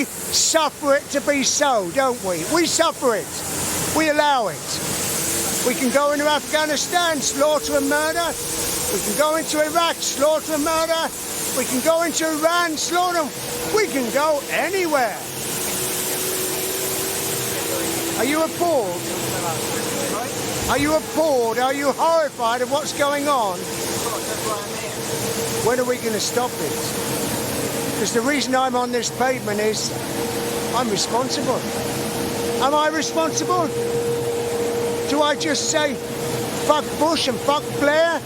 we suffer it to be so, don't we? We suffer it. We allow it. We can go into Afghanistan, slaughter and murder. We can go into Iraq, slaughter and murder. We can go into Iran, slaughter. We can go anywhere. Are you appalled? Are you appalled? Are you horrified of what's going on? When are we going to stop it? Because the reason I'm on this pavement is I'm responsible. Am I responsible? Do I just say fuck Bush and fuck Blair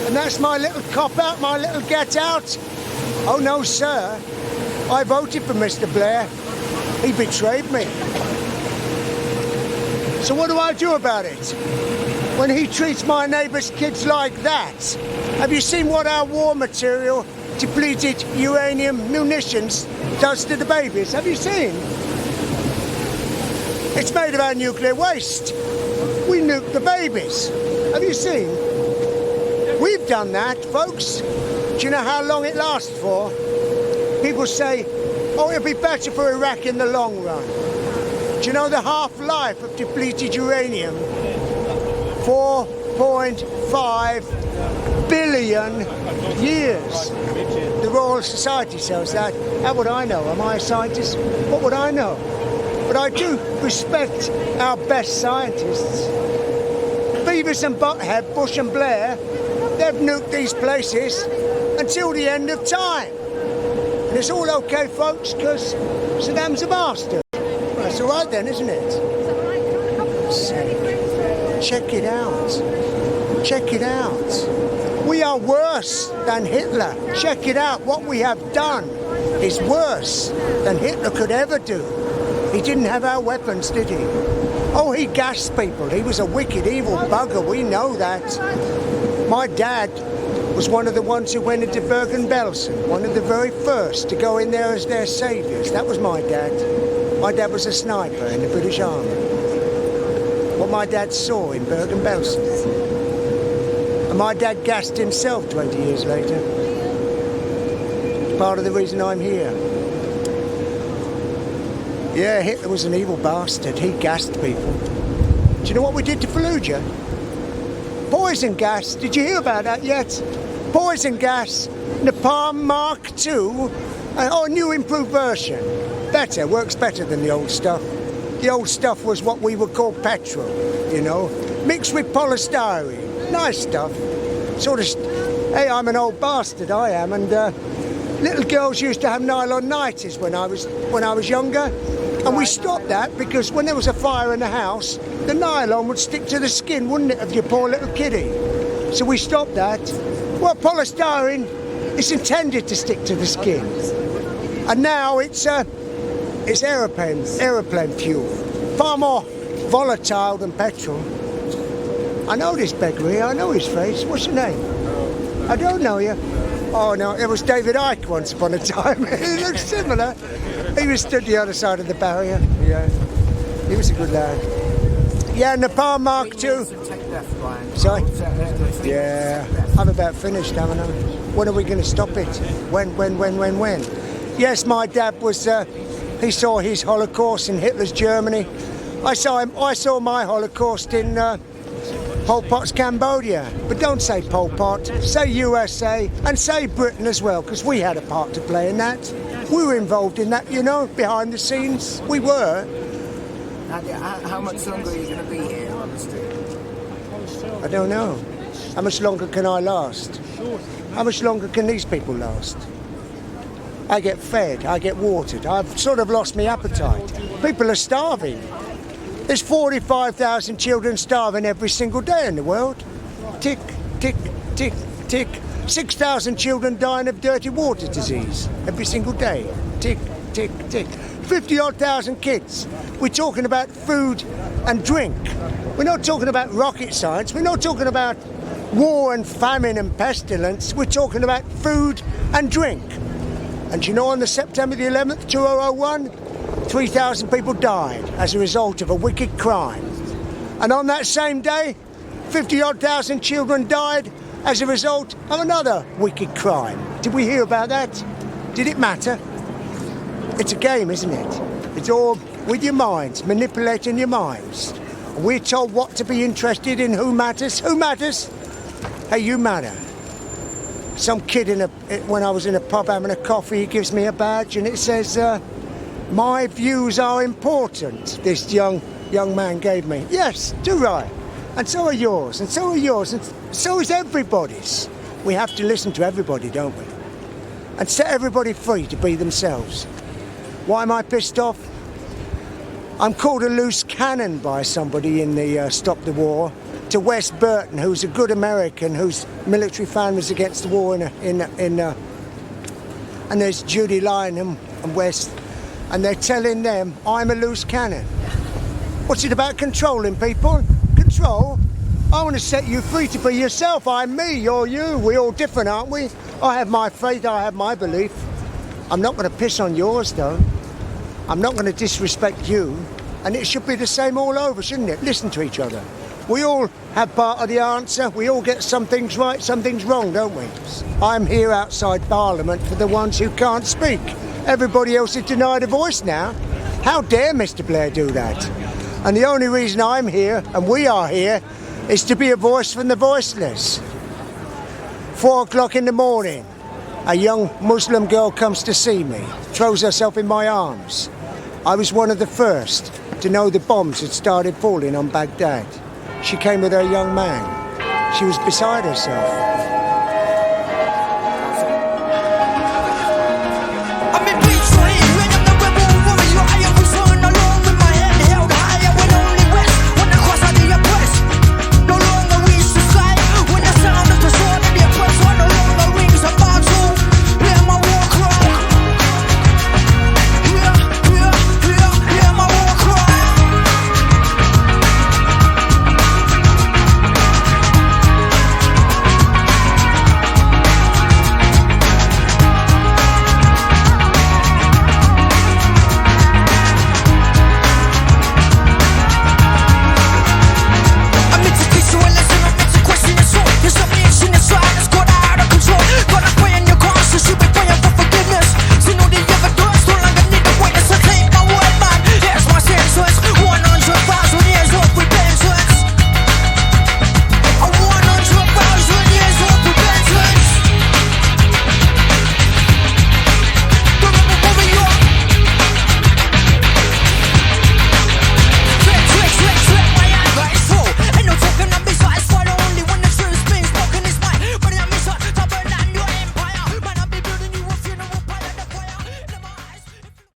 and that's my little cop-out, my little get-out? Oh no, sir. I voted for Mr. Blair. He betrayed me. So what do I do about it? When he treats my neighbour's kids like that? Have you seen what our war material, depleted uranium munitions, does to the babies? Have you seen? It's made of our nuclear waste. We nuke the babies. Have you seen? We've done that, folks. Do you know how long it lasts for? People say, oh, it'll be better for Iraq in the long run. Do you know the half-life of depleted uranium? 4.5 billion years. The Royal Society says that. How would I know? Am I a scientist? What would I know? But I do respect our best scientists. Beavis and Butthead, Bush and Blair, they've nuked these places until the end of time. And it's all okay, folks, because Saddam's a bastard. Well, that's all right then, isn't it? Check it out. Check it out. We are worse than Hitler. Check it out. What we have done is worse than Hitler could ever do. He didn't have our weapons, did he? Oh, he gassed people. He was a wicked, evil bugger. We know that. My dad was one of the ones who went into Bergen-Belsen, one of the very first to go in there as their saviours. That was my dad. My dad was a sniper in the British Army. What my dad saw in Bergen-Belsen. And my dad gassed himself 20 years later. It's part of the reason I'm here. Yeah, Hitler was an evil bastard. He gassed people. Do you know what we did to Fallujah? Poison gas. Did you hear about that yet? Poison gas. Napalm Mark II. Oh, a new improved version. Better. Works better than the old stuff. The old stuff was what we would call petrol, you know, mixed with polystyrene. Nice stuff. Sort of, hey, I'm an old bastard, I am, and little girls used to have nylon nighties when I was younger, and we stopped that because when there was a fire in the house, the nylon would stick to the skin, wouldn't it, of your poor little kiddie? So we stopped that. Well, polystyrene is intended to stick to the skin, and now it's aeroplane fuel, far more volatile than petrol. I know this beggar here, I know his face. What's your name? I don't know you. Oh no, it was David Icke once upon a time. He looks similar. He was stood the other side of the barrier. Yeah, he was a good lad. Yeah, Napalm Mark II. Sorry? Yeah, I'm about finished, haven't I? When are we going to stop it? When? Yes, my dad was, he saw his Holocaust in Hitler's Germany. I saw my Holocaust in Pol Pot's Cambodia. But don't say Pol Pot, say USA, and say Britain as well, because we had a part to play in that. We were involved in that, you know, behind the scenes. We were. How much longer are you going to be here, honestly? I don't know. How much longer can I last? How much longer can these people last? I get fed, I get watered. I've sort of lost my appetite. People are starving. There's 45,000 children starving every single day in the world. Tick, tick, tick, tick. 6,000 children dying of dirty water disease every single day. Tick, tick, tick. 50-odd thousand kids. We're talking about food and drink. We're not talking about rocket science. We're not talking about war and famine and pestilence. We're talking about food and drink. And you know, on the September the 11th, 2001, 3,000 people died as a result of a wicked crime. And on that same day, 50-odd thousand children died as a result of another wicked crime. Did we hear about that? Did it matter? It's a game, isn't it? It's all with your minds, manipulating your minds. We're told what to be interested in, who matters. Who matters? Hey, you matter. Some kid when I was in a pub having a coffee, he gives me a badge and it says, my views are important, this young man gave me. Yes, do right. And so are yours, and so are yours, and so is everybody's. We have to listen to everybody, don't we? And set everybody free to be themselves. Why am I pissed off? I'm called a loose cannon by somebody in the Stop the War to Wes Burton, who's a good American whose military fan was against the war and there's Judy Lynham and West, and they're telling them I'm a loose cannon. What's it about controlling people? Control? I want to set you free to be yourself. I'm me, you're you. We're all different, aren't we? I have my faith, I have my belief. I'm not going to piss on yours, though. I'm not going to disrespect you. And it should be the same all over, shouldn't it? Listen to each other. We all have part of the answer. We all get some things right, some things wrong, don't we? I'm here outside Parliament for the ones who can't speak. Everybody else is denied a voice now. How dare Mr. Blair do that? And the only reason I'm here, and we are here, is to be a voice from the voiceless. 4 o'clock in the morning, a young Muslim girl comes to see me, throws herself in my arms. I was one of the first to know the bombs had started falling on Baghdad. She came with her young man. She was beside herself.